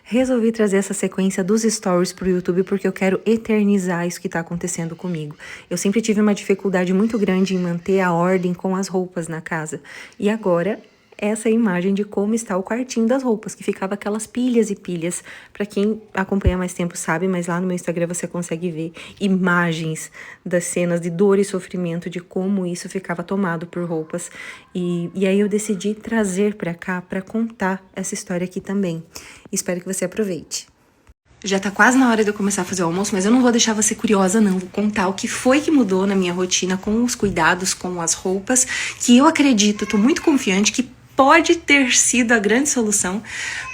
Resolvi trazer essa sequência dos stories pro YouTube porque eu quero eternizar isso que tá acontecendo comigo. Eu sempre tive uma dificuldade muito grande em manter a ordem com as roupas na casa. E agora, essa é a imagem de como está o quartinho das roupas, que ficava aquelas pilhas e pilhas. Pra quem acompanha mais tempo sabe, mas lá no meu Instagram você consegue ver imagens das cenas de dor e sofrimento, de como isso ficava tomado por roupas. E aí eu decidi trazer pra cá pra contar essa história aqui também. Espero que você aproveite. Já tá quase na hora de eu começar a fazer o almoço, mas eu não vou deixar você curiosa, não. Vou contar o que foi que mudou na minha rotina com os cuidados com as roupas, que eu acredito, tô muito confiante que pode ter sido a grande solução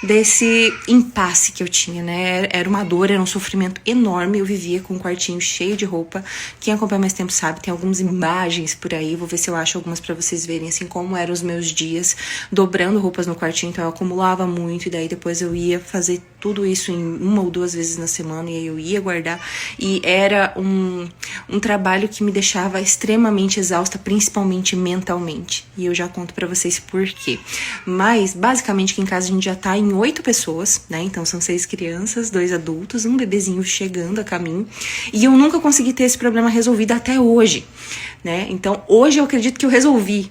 desse impasse que eu tinha, né? Era uma dor, era um sofrimento enorme. Eu vivia com um quartinho cheio de roupa. Quem acompanha mais tempo sabe, tem algumas imagens por aí. Vou ver se eu acho algumas pra vocês verem, assim, como eram os meus dias dobrando roupas no quartinho. Então eu acumulava muito e daí depois eu ia fazer tudo isso em uma ou duas vezes na semana e aí eu ia guardar. E era um trabalho que me deixava extremamente exausta, principalmente mentalmente. E eu já conto pra vocês por quê. Mas, basicamente, aqui em casa a gente já tá em 8 pessoas, né? Então, são 6 crianças, 2 adultos, um bebezinho chegando a caminho. E eu nunca consegui ter esse problema resolvido até hoje, né? Então, hoje eu acredito que eu resolvi.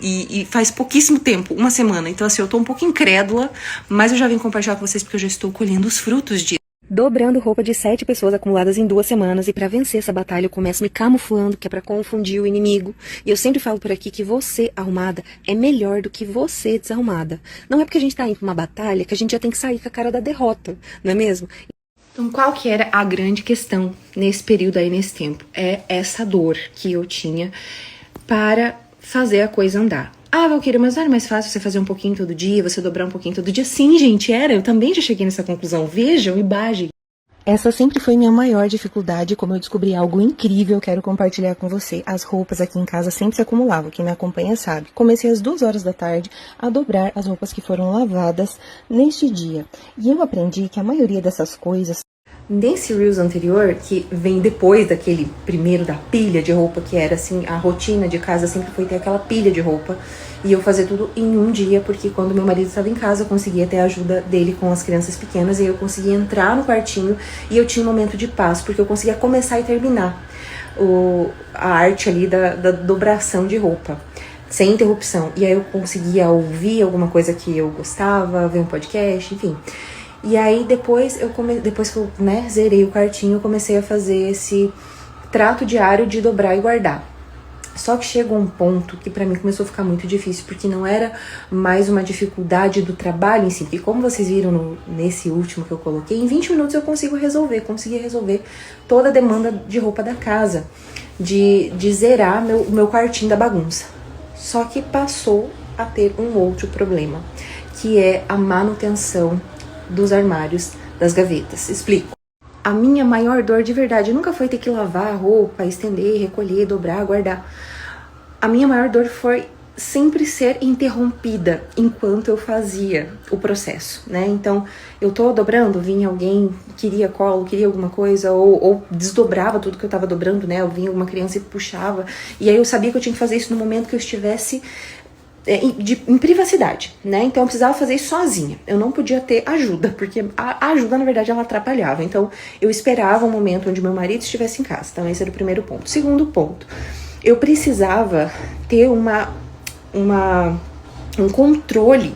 E faz pouquíssimo tempo, uma semana. Então, assim, eu tô um pouco incrédula, mas eu já vim compartilhar com vocês porque eu já estou colhendo os frutos disso. Dobrando roupa de 7 pessoas acumuladas em 2 semanas. E pra vencer essa batalha eu começo me camuflando, que é pra confundir o inimigo. E eu sempre falo por aqui que você arrumada é melhor do que você desarrumada. Não é porque a gente tá indo pra uma batalha que a gente já tem que sair com a cara da derrota, não é mesmo? Então, qual que era a grande questão nesse período aí, nesse tempo? É essa dor que eu tinha para fazer a coisa andar. Ah, Valquíria, mas não era mais fácil você fazer um pouquinho todo dia, você dobrar um pouquinho todo dia? Sim, gente, era. Eu também já cheguei nessa conclusão. Vejam e bajem. Essa sempre foi minha maior dificuldade. Como eu descobri algo incrível, eu quero compartilhar com você. As roupas aqui em casa sempre se acumulavam. Quem me acompanha sabe. Comecei às 2 horas da tarde a dobrar as roupas que foram lavadas neste dia. E eu aprendi que a maioria dessas coisas... Nesse Reels anterior, que vem depois daquele primeiro da pilha de roupa, que era assim, a rotina de casa sempre foi ter aquela pilha de roupa, e eu fazer tudo em um dia, porque quando meu marido estava em casa, eu conseguia ter a ajuda dele com as crianças pequenas, e eu conseguia entrar no quartinho, e eu tinha um momento de paz, porque eu conseguia começar e terminar a arte ali da dobração de roupa, sem interrupção, e aí eu conseguia ouvir alguma coisa que eu gostava, ver um podcast, enfim. E aí depois que eu, né, zerei o quartinho, eu comecei a fazer esse trato diário de dobrar e guardar. Só que chegou um ponto que pra mim começou a ficar muito difícil, porque não era mais uma dificuldade do trabalho em si, porque como vocês viram nesse último que eu coloquei, em 20 minutos eu consegui resolver toda a demanda de roupa da casa, de zerar meu quartinho da bagunça. Só que passou a ter um outro problema, que é a manutenção dos armários, das gavetas. Explico. A minha maior dor de verdade nunca foi ter que lavar a roupa, estender, recolher, dobrar, guardar. A minha maior dor foi sempre ser interrompida enquanto eu fazia o processo, né? Então, eu tô dobrando, vinha alguém, queria colo, queria alguma coisa, ou desdobrava tudo que eu tava dobrando, né? Ou vinha alguma criança e puxava. E aí eu sabia que eu tinha que fazer isso no momento que eu estivesse em privacidade, né? Então eu precisava fazer isso sozinha. Eu não podia ter ajuda, porque a ajuda, na verdade, ela atrapalhava. Então eu esperava um momento onde meu marido estivesse em casa. Então esse era o primeiro ponto. Segundo ponto, eu precisava ter um controle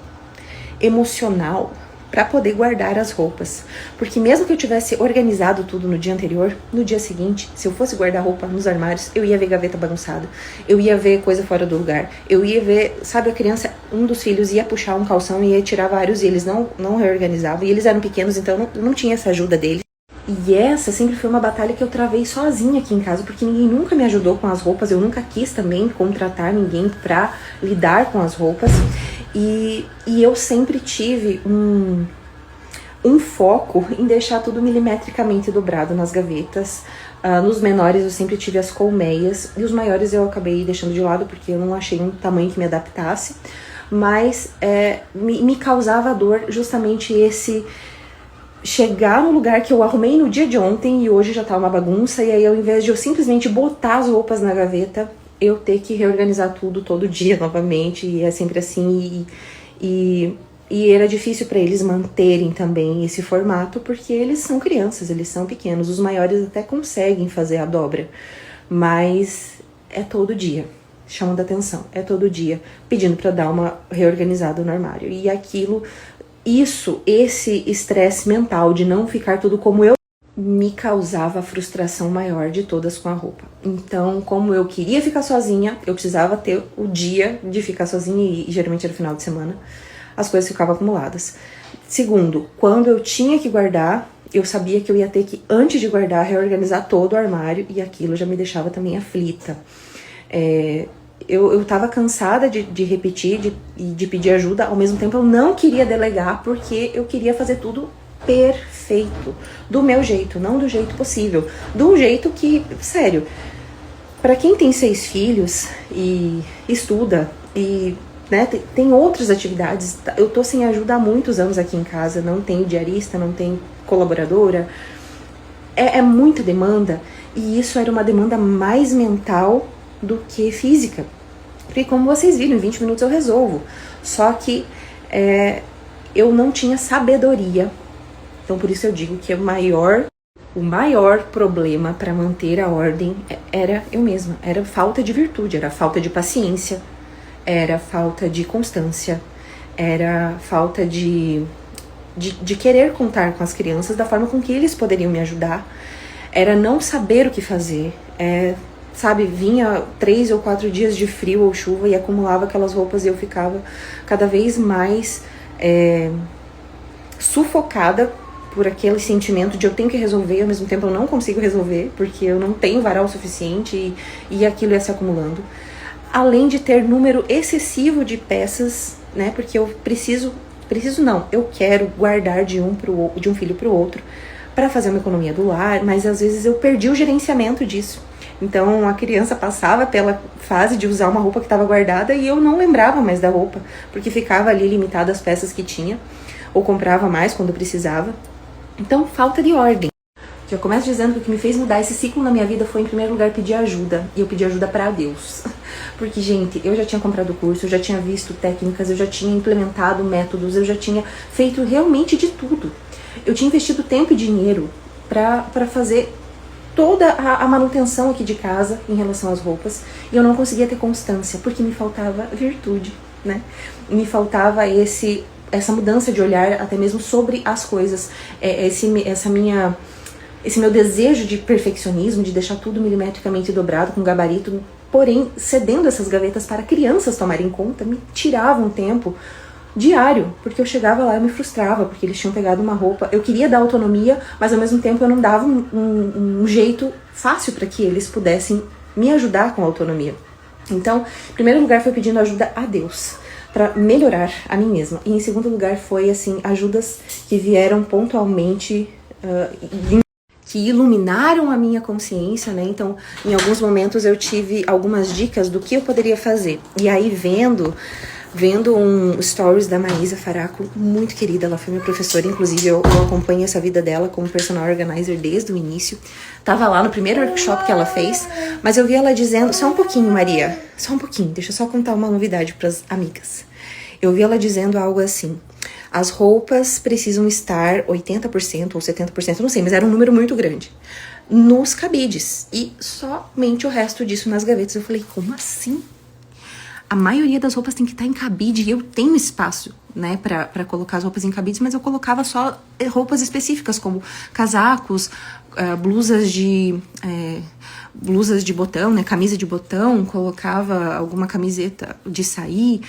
emocional para poder guardar as roupas. Porque mesmo que eu tivesse organizado tudo no dia anterior, no dia seguinte, se eu fosse guardar roupa nos armários, eu ia ver gaveta bagunçada, eu ia ver coisa fora do lugar, eu ia ver, sabe, a criança, um dos filhos ia puxar um calção e ia tirar vários, e eles não reorganizavam, e eles eram pequenos, então não tinha essa ajuda deles. E essa sempre foi uma batalha que eu travei sozinha aqui em casa, porque ninguém nunca me ajudou com as roupas, eu nunca quis também contratar ninguém pra lidar com as roupas. E eu sempre tive um foco em deixar tudo milimetricamente dobrado nas gavetas. Nos menores eu sempre tive as colmeias, e os maiores eu acabei deixando de lado porque eu não achei um tamanho que me adaptasse. Mas me causava dor justamente esse chegar no lugar que eu arrumei no dia de ontem e hoje já tá uma bagunça, e aí ao invés de eu simplesmente botar as roupas na gaveta, eu ter que reorganizar tudo todo dia novamente, e é sempre assim, e E era difícil para eles manterem também esse formato, porque eles são crianças, eles são pequenos. Os maiores até conseguem fazer a dobra, mas é todo dia, chamando a atenção, é todo dia, pedindo para dar uma reorganizada no armário. E esse estresse mental de não ficar tudo como eu, me causava a frustração maior de todas com a roupa. Então, como eu queria ficar sozinha, eu precisava ter o dia de ficar sozinha, e geralmente era o final de semana, as coisas ficavam acumuladas. Segundo, quando eu tinha que guardar, eu sabia que eu ia ter que, antes de guardar, reorganizar todo o armário, e aquilo já me deixava também aflita. Eu tava cansada de repetir e de pedir ajuda, ao mesmo tempo eu não queria delegar, porque eu queria fazer tudo perfeito, do meu jeito, não do jeito possível, do jeito que, sério, para quem tem 6 filhos e estuda e, né, tem outras atividades, eu tô sem ajuda há muitos anos aqui em casa, não tenho diarista, não tenho colaboradora, é muita demanda, e isso era uma demanda mais mental do que física, porque como vocês viram, em 20 minutos eu resolvo, só que eu não tinha sabedoria. Então, por isso eu digo que o maior problema para manter a ordem era eu mesma. Era falta de virtude, era falta de paciência, era falta de constância, era falta de querer contar com as crianças da forma com que eles poderiam me ajudar. Era não saber o que fazer. Sabe, vinha 3 ou 4 dias de frio ou chuva e acumulava aquelas roupas e eu ficava cada vez mais sufocada por aquele sentimento de eu tenho que resolver, ao mesmo tempo eu não consigo resolver, porque eu não tenho varal suficiente e aquilo ia se acumulando. Além de ter número excessivo de peças, né, porque eu eu quero guardar de um filho para o outro, para fazer uma economia do lar, mas às vezes eu perdi o gerenciamento disso. Então a criança passava pela fase de usar uma roupa que estava guardada e eu não lembrava mais da roupa, porque ficava ali limitada as peças que tinha, ou comprava mais quando precisava. Então, falta de ordem. Já começo dizendo que o que me fez mudar esse ciclo na minha vida foi, em primeiro lugar, pedir ajuda. E eu pedi ajuda pra Deus. Porque, gente, eu já tinha comprado curso, eu já tinha visto técnicas, eu já tinha implementado métodos, eu já tinha feito realmente de tudo. Eu tinha investido tempo e dinheiro pra fazer toda a manutenção aqui de casa em relação às roupas. E eu não conseguia ter constância, porque me faltava virtude, né? Me faltava essa mudança de olhar até mesmo sobre as coisas, esse meu desejo de perfeccionismo, de deixar tudo milimetricamente dobrado, com gabarito, porém cedendo essas gavetas para crianças tomarem conta, me tirava um tempo diário, porque eu chegava lá e me frustrava, porque eles tinham pegado uma roupa, eu queria dar autonomia, mas ao mesmo tempo eu não dava um jeito fácil para que eles pudessem me ajudar com a autonomia. Então, em primeiro lugar foi pedindo ajuda a Deus, para melhorar a mim mesma. E em segundo lugar foi, assim, ajudas que vieram pontualmente, que iluminaram a minha consciência, né? Então, em alguns momentos eu tive algumas dicas do que eu poderia fazer. E aí, vendo um stories da Maísa Faraco, muito querida, ela foi minha professora, inclusive eu acompanho essa vida dela como personal organizer desde o início. Tava lá no primeiro workshop que ela fez, mas eu vi ela dizendo, só um pouquinho, Maria, só um pouquinho, deixa eu só contar uma novidade pras amigas. Eu vi ela dizendo algo assim, as roupas precisam estar 80% ou 70%, não sei, mas era um número muito grande, nos cabides, e somente o resto disso nas gavetas. Eu falei, como assim? A maioria das roupas tem que estar em cabide, e eu tenho espaço, né, pra colocar as roupas em cabides, mas eu colocava só roupas específicas, como casacos, blusas de botão, né, camisa de botão, colocava alguma camiseta de sair.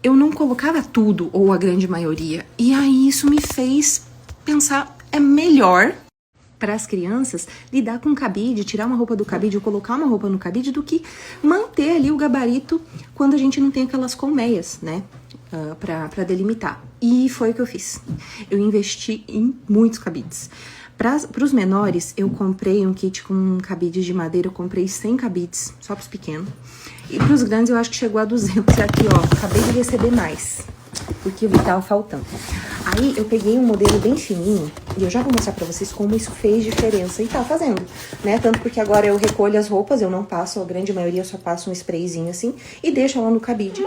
Eu não colocava tudo, ou a grande maioria. E aí isso me fez pensar, é melhor para as crianças lidar com cabide, tirar uma roupa do cabide ou colocar uma roupa no cabide, do que manter ali o gabarito quando a gente não tem aquelas colmeias, né, para delimitar. E foi o que eu fiz. Eu investi em muitos cabides. Para os menores, eu comprei um kit com cabides de madeira, eu comprei 100 cabides, só para os pequenos. E para os grandes eu acho que chegou a 200, e aqui ó, acabei de receber mais, porque eu tava faltando. Aí eu peguei um modelo bem fininho, e eu já vou mostrar pra vocês como isso fez diferença, e tá fazendo, né? Tanto porque agora eu recolho as roupas, eu não passo, a grande maioria só passo um sprayzinho assim, e deixo ela no cabide.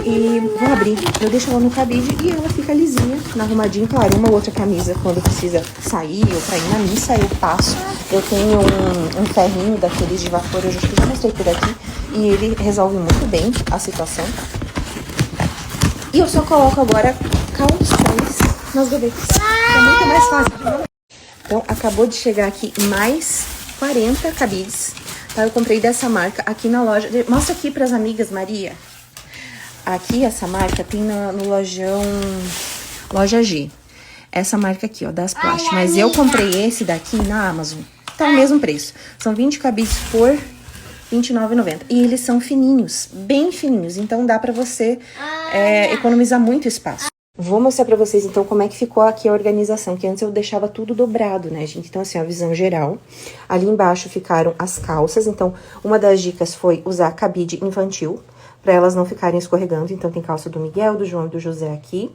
E vou abrir. Eu deixo ela no cabide e ela fica lisinha, arrumadinha. Claro, uma ou outra camisa, quando precisa sair ou pra ir na missa, eu passo. Eu tenho um ferrinho daqueles de vapor, eu já mostrei por aqui. E ele resolve muito bem a situação. E eu só coloco agora calções nas gavetas. É muito mais fácil. Então, acabou de chegar aqui mais 40 cabides. Tá? Eu comprei dessa marca aqui na loja. Mostra aqui pras amigas, Maria. Aqui, essa marca tem no lojão Loja G. Essa marca aqui, ó, das Plast. Mas eu comprei esse daqui na Amazon. Tá o mesmo preço. São 20 cabides por R$29,90. E eles são fininhos, bem fininhos. Então, dá pra você economizar muito espaço. Vou mostrar pra vocês, então, como é que ficou aqui a organização. Que antes eu deixava tudo dobrado, né, gente? Então, assim, a visão geral. Ali embaixo ficaram as calças. Então, uma das dicas foi usar cabide infantil, pra elas não ficarem escorregando. Então, tem calça do Miguel, do João e do José aqui.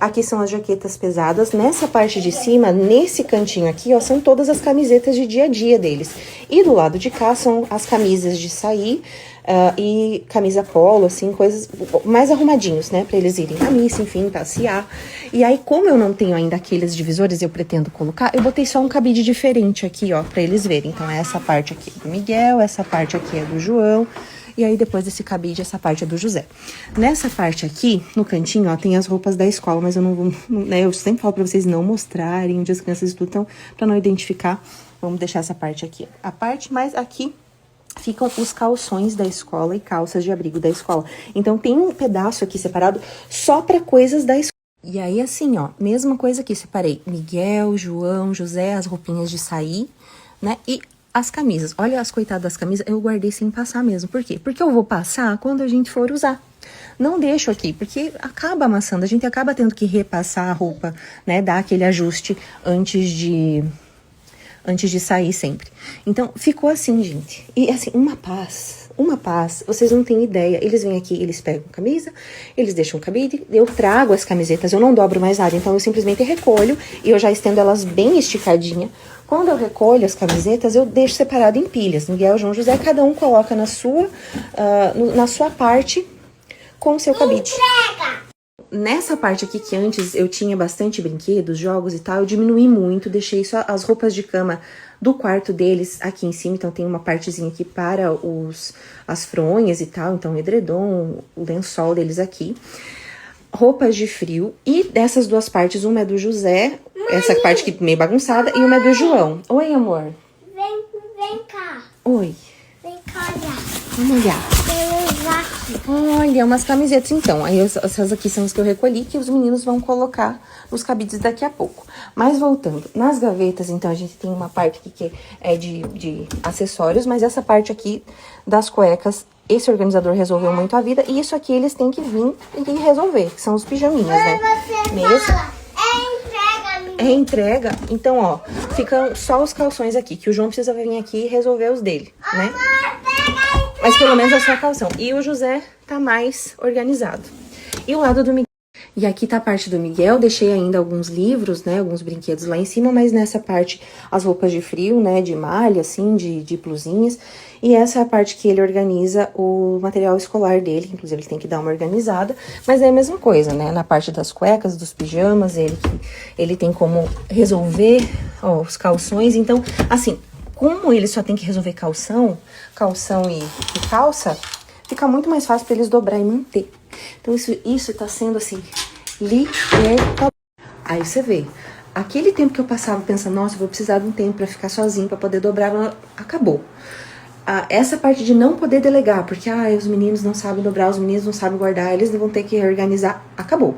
Aqui são as jaquetas pesadas. Nessa parte de cima, nesse cantinho aqui, ó, são todas as camisetas de dia a dia deles. E do lado de cá são as camisas de sair e camisa polo, assim, coisas mais arrumadinhos, né? Pra eles irem na missa, enfim, passear. E aí, como eu não tenho ainda aqueles divisores, eu pretendo colocar, eu botei só um cabide diferente aqui, ó, pra eles verem. Então, essa parte aqui é do Miguel, essa parte aqui é do João. E aí, depois desse cabide, essa parte é do José. Nessa parte aqui, no cantinho, ó, tem as roupas da escola, mas eu não vou, né, eu sempre falo pra vocês não mostrarem onde as crianças estudam, pra não identificar. Vamos deixar essa parte aqui. A parte mais aqui ficam os calções da escola e calças de abrigo da escola. Então, tem um pedaço aqui separado só pra coisas da escola. E aí, assim, ó, mesma coisa aqui, separei Miguel, João, José, as roupinhas de sair, né, e as camisas. Olha as coitadas das camisas, eu guardei sem passar mesmo. Por quê? Porque eu vou passar quando a gente for usar. Não deixo aqui, porque acaba amassando. A gente acaba tendo que repassar a roupa, né? Dar aquele ajuste antes de sair sempre. Então, ficou assim, gente. E assim, uma paz, vocês não têm ideia. Eles vêm aqui, eles pegam a camisa, eles deixam o cabide, eu trago as camisetas, eu não dobro mais nada, então eu simplesmente recolho e eu já estendo elas bem esticadinha. Quando eu recolho as camisetas, eu deixo separado em pilhas. Miguel, João, José, cada um coloca na sua parte com o seu cabide. Nessa parte aqui, que antes eu tinha bastante brinquedos, jogos e tal, eu diminuí muito, deixei só as roupas de cama do quarto deles aqui em cima. Então, tem uma partezinha aqui para as fronhas e tal, então o edredom, o lençol deles aqui. Roupas de frio, e dessas duas partes, uma é do José, essa parte aqui meio bagunçada, e uma é do João. Oi, amor. Vem cá. Oi. Vem cá olhar. Vamos olhar. Olha, umas camisetas então. Aí essas aqui são as que eu recolhi, que os meninos vão colocar nos cabides daqui a pouco. Mas voltando, nas gavetas, então, a gente tem uma parte aqui que é de acessórios, mas essa parte aqui das cuecas, esse organizador resolveu muito a vida, e isso aqui eles têm que vir e resolver, que são os pijaminhas, né? É entrega, então, ó, ficam só os calções aqui, que o João precisa vir aqui e resolver os dele, né? Mas pelo menos é só calção. E o José tá mais organizado. E o lado do Miguel. E aqui tá a parte do Miguel, deixei ainda alguns livros, né, alguns brinquedos lá em cima, mas nessa parte as roupas de frio, né, de malha, assim, de blusinhas. E essa é a parte que ele organiza o material escolar dele, inclusive ele tem que dar uma organizada, mas é a mesma coisa, né, na parte das cuecas, dos pijamas, ele tem como resolver, ó, os calções. Então, assim, como ele só tem que resolver calção e calça, fica muito mais fácil para eles dobrar e manter. Então, isso tá sendo, assim, libertador. Aí você vê, aquele tempo que eu passava pensando, nossa, eu vou precisar de um tempo pra ficar sozinho, pra poder dobrar, acabou. Essa parte de não poder delegar, porque, os meninos não sabem dobrar, os meninos não sabem guardar, eles vão ter que reorganizar, acabou.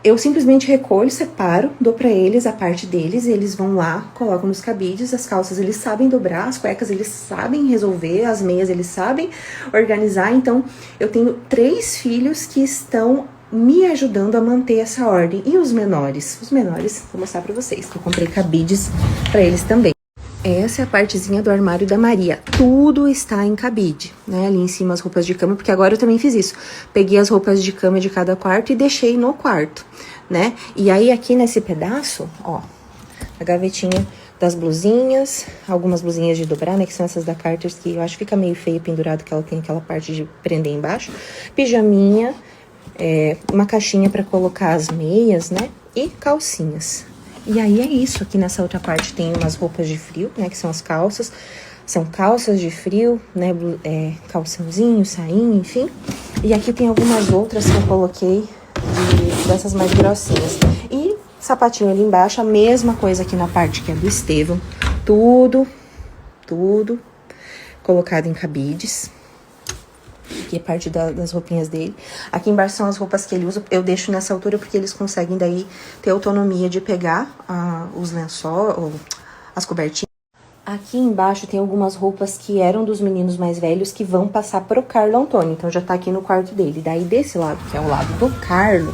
Eu simplesmente recolho, separo, dou pra eles a parte deles, e eles vão lá, colocam nos cabides, as calças eles sabem dobrar, as cuecas eles sabem resolver, as meias eles sabem organizar. Então, eu tenho 3 filhos que estão me ajudando a manter essa ordem. E os menores? Os menores, vou mostrar pra vocês, que eu comprei cabides pra eles também. Essa é a partezinha do armário da Maria. Tudo está em cabide, né? Ali em cima as roupas de cama, porque agora eu também fiz isso. Peguei as roupas de cama de cada quarto e deixei no quarto, né? E aí aqui nesse pedaço, ó, a gavetinha das blusinhas, algumas blusinhas de dobrar, né? Que são essas da Carter, que eu acho que fica meio feio pendurado, que ela tem aquela parte de prender embaixo. Pijaminha, uma caixinha pra colocar as meias, né? E calcinhas. E aí é isso. Aqui nessa outra parte tem umas roupas de frio, né? Que são as calças. São calças de frio, né? Calçãozinho, sainho, enfim. E aqui tem algumas outras que eu coloquei dessas mais grossinhas. E sapatinho ali embaixo, a mesma coisa aqui na parte que é do Estevão. Tudo colocado em cabides. Aqui é parte das roupinhas dele. Aqui embaixo são as roupas que ele usa. Eu deixo nessa altura porque eles conseguem daí ter autonomia de pegar os lençóis, as cobertinhas. Aqui embaixo tem algumas roupas que eram dos meninos mais velhos que vão passar pro Carlo Antônio. Então já tá aqui no quarto dele. Daí desse lado, que é o lado do Carlo,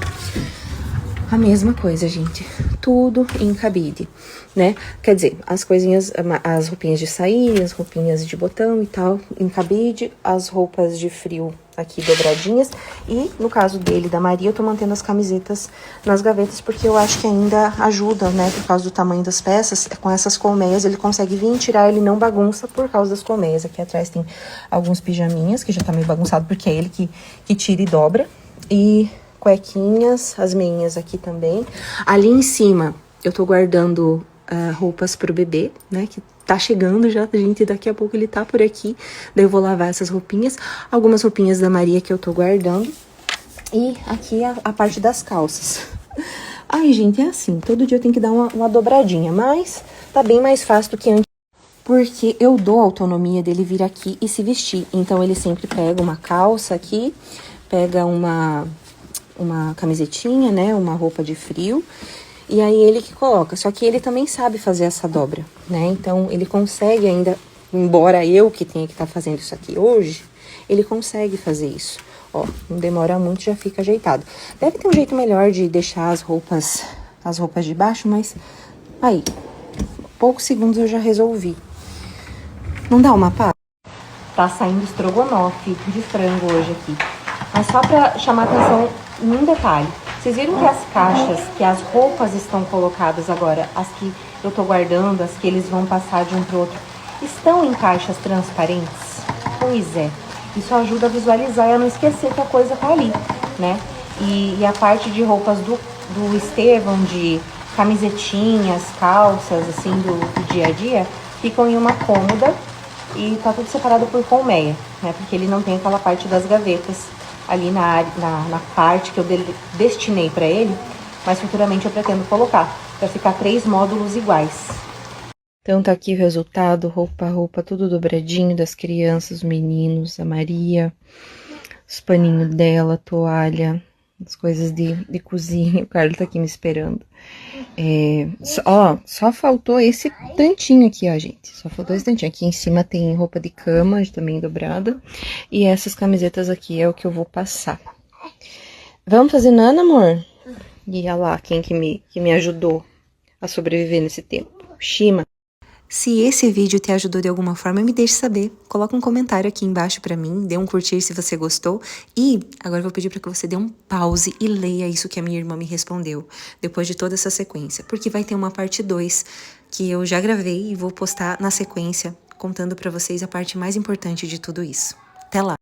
a mesma coisa, gente. Tudo em cabide, né? Quer dizer, as coisinhas, as roupinhas de sair, as roupinhas de botão e tal, em cabide. As roupas de frio aqui dobradinhas. E no caso dele, da Maria, eu tô mantendo as camisetas nas gavetas, porque eu acho que ainda ajuda, né? Por causa do tamanho das peças. Com essas colmeias, ele consegue vir e tirar, ele não bagunça por causa das colmeias. Aqui atrás tem alguns pijaminhas, que já tá meio bagunçado, porque é ele que tira e dobra. E cuequinhas, as meinhas aqui também. Ali em cima, eu tô guardando roupas pro bebê, né? Que tá chegando já, gente, daqui a pouco ele tá por aqui. Daí eu vou lavar essas roupinhas. Algumas roupinhas da Maria que eu tô guardando. E aqui a parte das calças. Ai, gente, é assim, todo dia eu tenho que dar uma dobradinha, mas tá bem mais fácil do que antes. Porque eu dou a autonomia dele vir aqui e se vestir. Então, ele sempre pega uma calça aqui, pega uma camisetinha, né, uma roupa de frio, e aí ele que coloca. Só que ele também sabe fazer essa dobra, né, então ele consegue ainda, embora eu que tenha que estar fazendo isso aqui hoje, ele consegue fazer isso. Ó, não demora muito, já fica ajeitado. Deve ter um jeito melhor de deixar as roupas de baixo, mas aí, poucos segundos eu já resolvi. Não dá uma pá? Tá saindo estrogonofe de frango hoje aqui. Mas só pra chamar atenção num detalhe. Vocês viram que as caixas, que as roupas estão colocadas agora, as que eu tô guardando, as que eles vão passar de um pro outro, estão em caixas transparentes? Pois é. Isso ajuda a visualizar e a não esquecer que a coisa tá ali, né? E a parte de roupas do Estevão, de camisetinhas, calças, assim, do dia a dia, ficam em uma cômoda e tá tudo separado por colmeia, né? Porque ele não tem aquela parte das gavetas ali na parte que eu destinei pra ele, mas futuramente eu pretendo colocar, pra ficar 3 módulos iguais. Então tá aqui o resultado, roupa, tudo dobradinho das crianças, os meninos, a Maria, os paninhos dela, toalha, as coisas de cozinha. O Carlos tá aqui me esperando. Só faltou esse tantinho aqui, ó, gente. Só faltou esse tantinho. Aqui em cima tem roupa de cama, também dobrada. E essas camisetas aqui é o que eu vou passar. Vamos fazer nana, amor? E olha lá, quem que me ajudou a sobreviver nesse tempo. Shima. Se esse vídeo te ajudou de alguma forma, me deixe saber. Coloca um comentário aqui embaixo pra mim, dê um curtir se você gostou. E agora eu vou pedir pra que você dê um pause e leia isso que a minha irmã me respondeu, depois de toda essa sequência. Porque vai ter uma parte 2, que eu já gravei e vou postar na sequência, contando pra vocês a parte mais importante de tudo isso. Até lá!